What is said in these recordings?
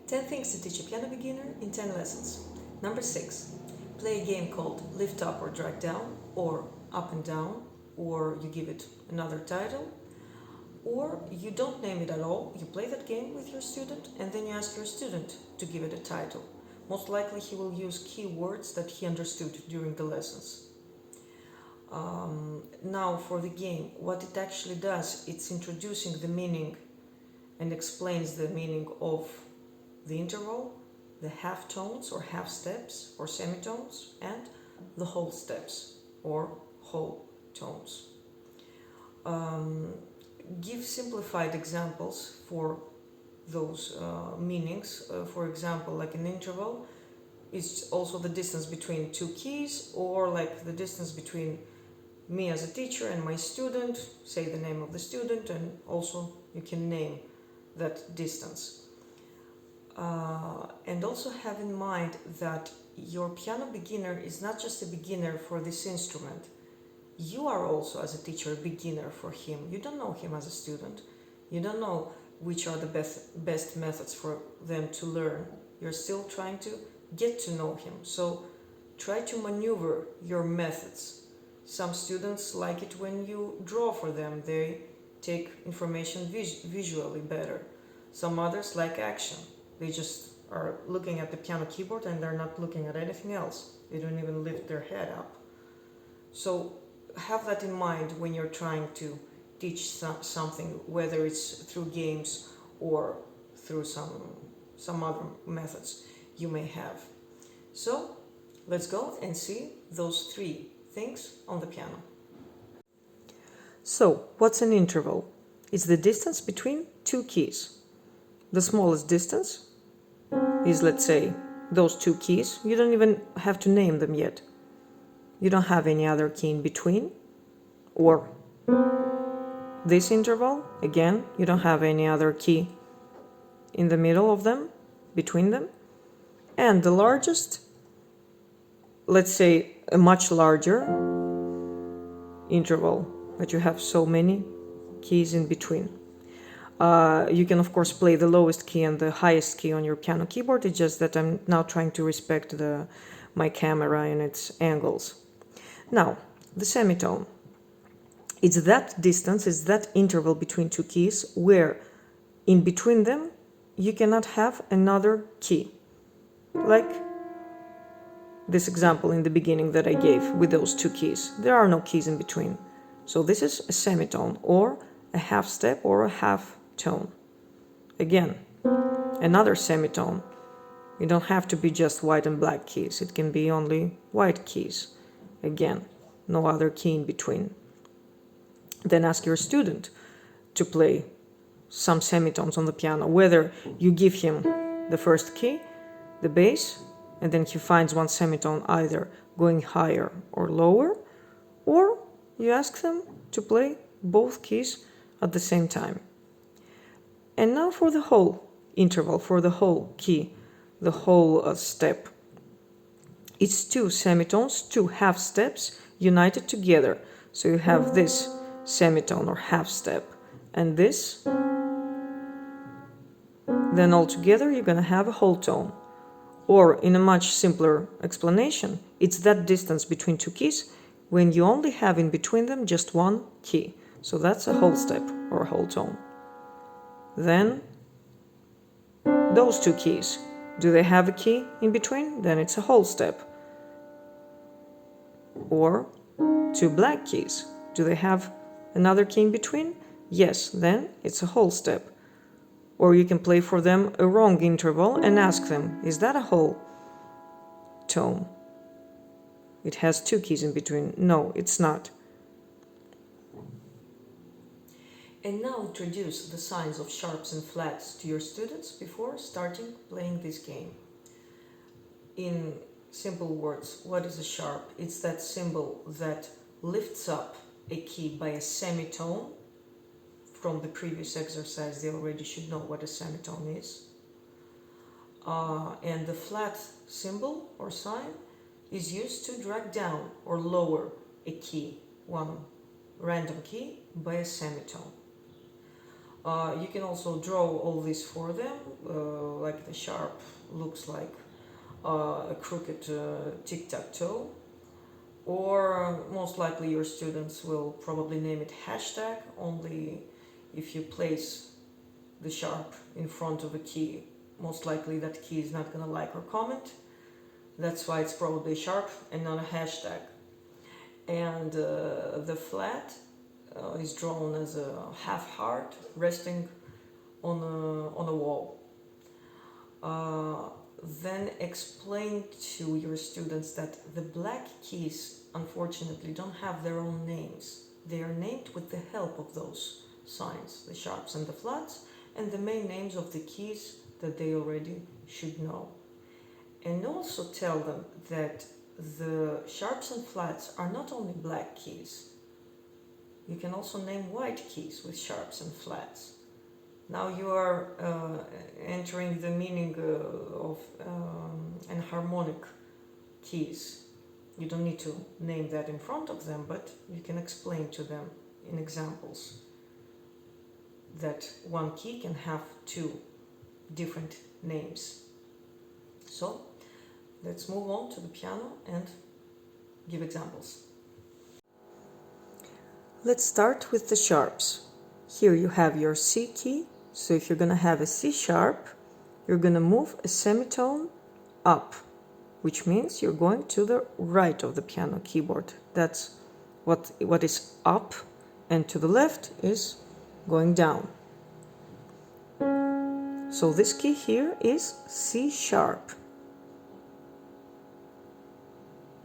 10 things to teach a piano beginner in 10 lessons. Number 6. Play a game called lift up or drag down, or up and down, or you give it another title, or you don't name it at all. You play that game with your student and then you ask your student to give it a title. Most likely he will use keywords that he understood during the lessons. Now for the game, what it actually does, it's introducing the meaning and explains the meaning of the interval, the half tones or half steps or semitones, and the whole steps or whole tones. Give simplified examples for those meanings. For example, like an interval is also the distance between two keys, or like the distance between me as a teacher and my student. Say the name of the student, and also you can name that distance. And also have in mind that your piano beginner is not just a beginner for this instrument. You are also, as a teacher, a beginner for him. You don't know him as a student. You don't know which are the best methods for them to learn. You're still trying to get to know him. So try to maneuver your methods. Some students like it when you draw for them. They take information visually better. Some others like action. They just are looking at the piano keyboard and they're not looking at anything else. They don't even lift their head up. So have that in mind when you're trying to teach something, whether it's through games or through some other methods you may have. So let's go and see those 3 things on the piano. So what's an interval? It's the distance between 2 keys. The smallest distance is, let's say, those 2 keys. You don't even have to name them yet. You don't have any other key in between. Or this interval, again, you don't have any other key in the middle of them, between them. And the largest, let's say a much larger interval, but you have so many keys in between. You can of course play the lowest key and the highest key on your piano keyboard. It's just that I'm now trying to respect my camera and its angles. Now, the semitone. It's that distance, it's that interval between 2 keys where in between them you cannot have another key. Like this example in the beginning that I gave with those 2 keys. There are no keys in between. So this is a semitone, or a half step, or a half tone. Again, another semitone. You don't have to be just white and black keys. It can be only white keys. Again, no other key in between. Then ask your student to play some semitones on the piano, whether you give him the first key, the bass, and then he finds one semitone either going higher or lower, or you ask them to play both keys at the same time. And now for the whole interval, for the whole key, the whole step. It's 2 semitones, 2 half steps united together. So you have this semitone or half step and this. Then all together you're going to have a whole tone. Or in a much simpler explanation, it's that distance between 2 keys when you only have in between them just 1 key. So that's a whole step or a whole tone. Then those 2 keys, do they have a key in between? Then it's a whole step. Or 2 black keys, do they have another key in between? Yes, then it's a whole step. Or you can play for them a wrong interval and ask them, is that a whole tone? It has 2 keys in between. No, it's not. And now introduce the signs of sharps and flats to your students before starting playing this game. In simple words, what is a sharp? It's that symbol that lifts up a key by a semitone. From the previous exercise, they already should know what a semitone is. And the flat symbol or sign is used to drag down or lower a key, one random key, by a semitone. You can also draw all this for them, like the sharp looks like a crooked tic-tac-toe, or most likely your students will probably name it hashtag, only if you place the sharp in front of a key, most likely that key is not going to like or comment. That's why it's probably sharp and not a hashtag. And the flat is drawn as a half heart resting on a wall. Then explain to your students that the black keys unfortunately don't have their own names. They are named with the help of those signs, the sharps and the flats, and the main names of the keys that they already should know. And also tell them that the sharps and flats are not only black keys. You can also name white keys with sharps and flats. Now you are entering the meaning of enharmonic keys. You don't need to name that in front of them, but you can explain to them in examples that one key can have two different names. So let's move on to the piano and give examples. Let's start with the sharps. Here you have your C key. So if you're going to have a C sharp, you're going to move a semitone up, which means you're going to the right of the piano keyboard. That's what is up, and to the left is going down. So this key here is C sharp.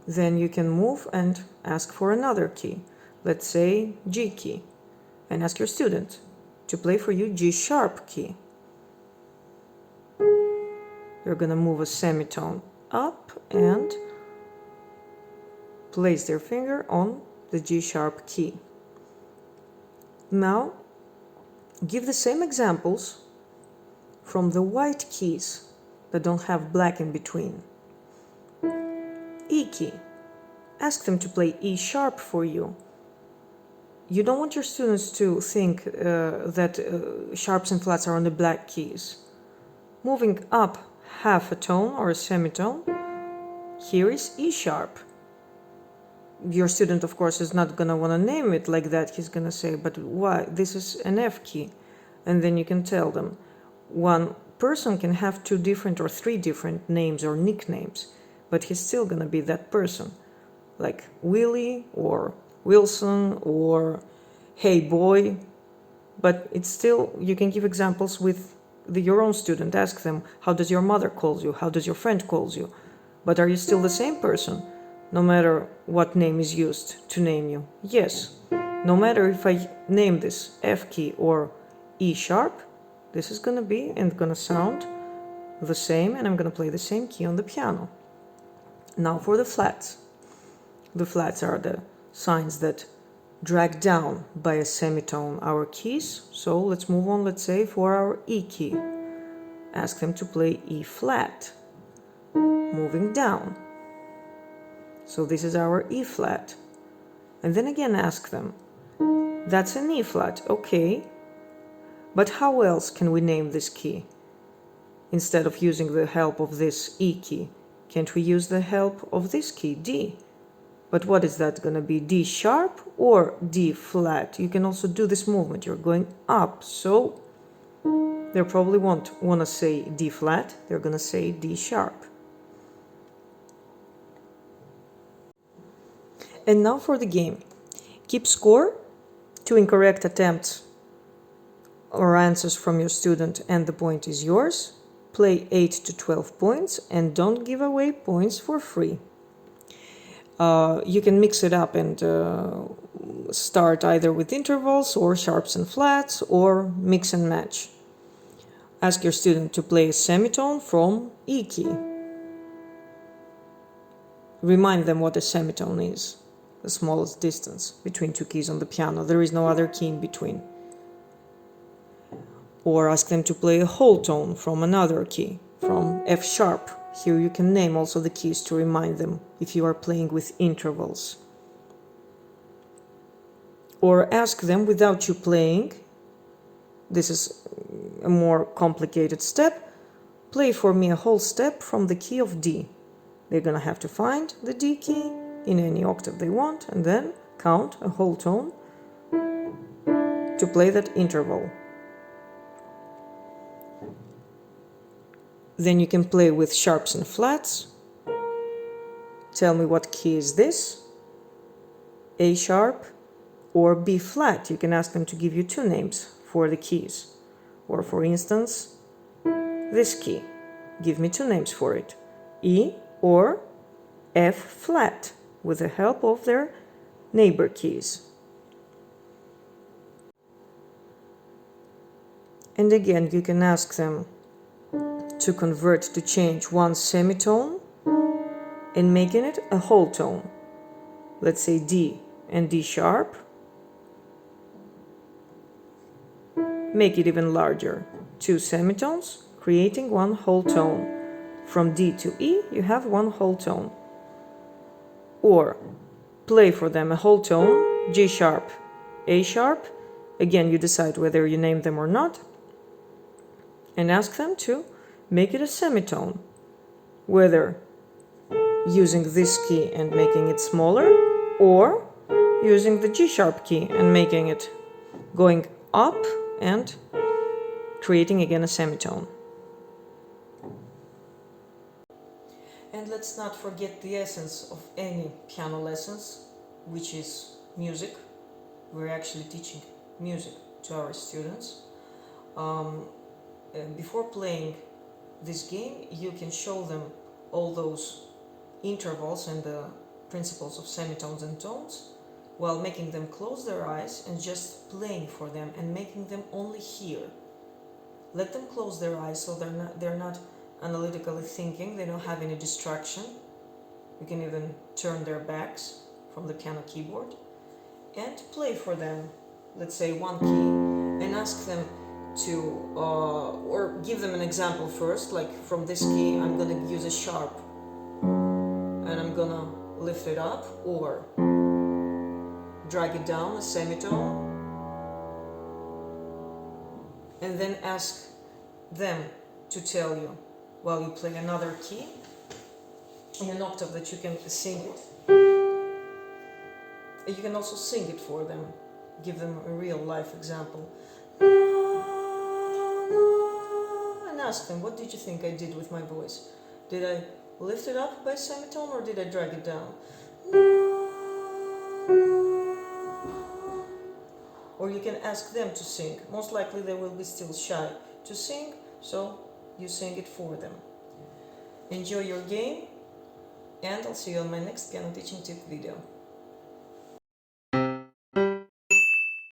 Then you can move and ask for another key. Let's say G key, and ask your student to play for you G sharp key. You're going to move a semitone up and place their finger on the G sharp key. Now give the same examples from the white keys that don't have black in between. E key. Ask them to play E sharp for you. You don't want your students to think that sharps and flats are on the black keys. Moving up half a tone or a semitone, here is E sharp. Your student, of course, is not going to want to name it like that. He's going to say, but why? This is an F key. And then you can tell them. One person can have two different or three different names or nicknames, but he's still going to be that person. Like Willie or Wilson or Hey Boy. But it's still, you can give examples with your own student. Ask them, how does your mother calls you? How does your friend calls you? But are you still the same person? No matter what name is used to name you. Yes. No matter if I name this F key or E sharp, this is going to be and going to sound the same, and I'm going to play the same key on the piano. Now for the flats. The flats are the signs that drag down by a semitone our keys. So let's move on, let's say, for our E key. Ask them to play E flat, moving down. So this is our E flat. And then again ask them, that's an E flat, okay. But how else can we name this key? Instead of using the help of this E key, can't we use the help of this key, D? But what is that going to be, D sharp or D flat? You can also do this movement. You're going up, so they probably won't want to say D flat. They're going to say D sharp. And now for the game. Keep score. 2 incorrect attempts or answers from your student and the point is yours. Play 8 to 12 points and don't give away points for free. You can mix it up and start either with intervals or sharps and flats or mix and match. Ask your student to play a semitone from E key. Remind them what a semitone is, the smallest distance between two keys on the piano. There is no other key in between. Or ask them to play a whole tone from another key, from F sharp. Here you can name also the keys to remind them if you are playing with intervals. Or ask them without you playing this is a more complicated step, play for me a whole step from the key of D. They're gonna have to find the D key in any octave they want and then count a whole tone to play that interval. Then you can play with sharps and flats. Tell me what key is this? A sharp or B flat. You can ask them to give you two names for the keys. Or for instance, this key. Give me two names for it. E or F flat with the help of their neighbor keys. And again, you can ask them to convert, to change one semitone and making it a whole tone. Let's say D and D sharp. Make it even larger. Two semitones, creating one whole tone. From D to E, you have one whole tone. Or play for them a whole tone, G sharp, A sharp. Again, you decide whether you name them or not. And ask them to make it a semitone. Whether using this key and making it smaller, or using the G sharp key and making it going up and creating again a semitone. And let's not forget the essence of any piano lessons, which is music. We're actually teaching music to our students. Before playing this game, you can show them all those intervals and the principles of semitones and tones while making them close their eyes and just playing for them and making them only hear. Let them close their eyes so they're not analytically thinking, they don't have any distraction. You can even turn their backs from the piano keyboard and play for them, let's say one key, and ask them to, or give them an example first, like from this key I'm gonna use a sharp and I'm gonna lift it up, or drag it down, a semitone, and then ask them to tell you while you play another key in an octave that you can sing it. You can also sing it for them, give them a real life example. And ask them, what did you think I did with my voice? Did I lift it up by semitone or did I drag it down? Or you can ask them to sing. Most likely they will be still shy to sing, so you sing it for them. Enjoy your game, and I'll see you on my next piano teaching tip video.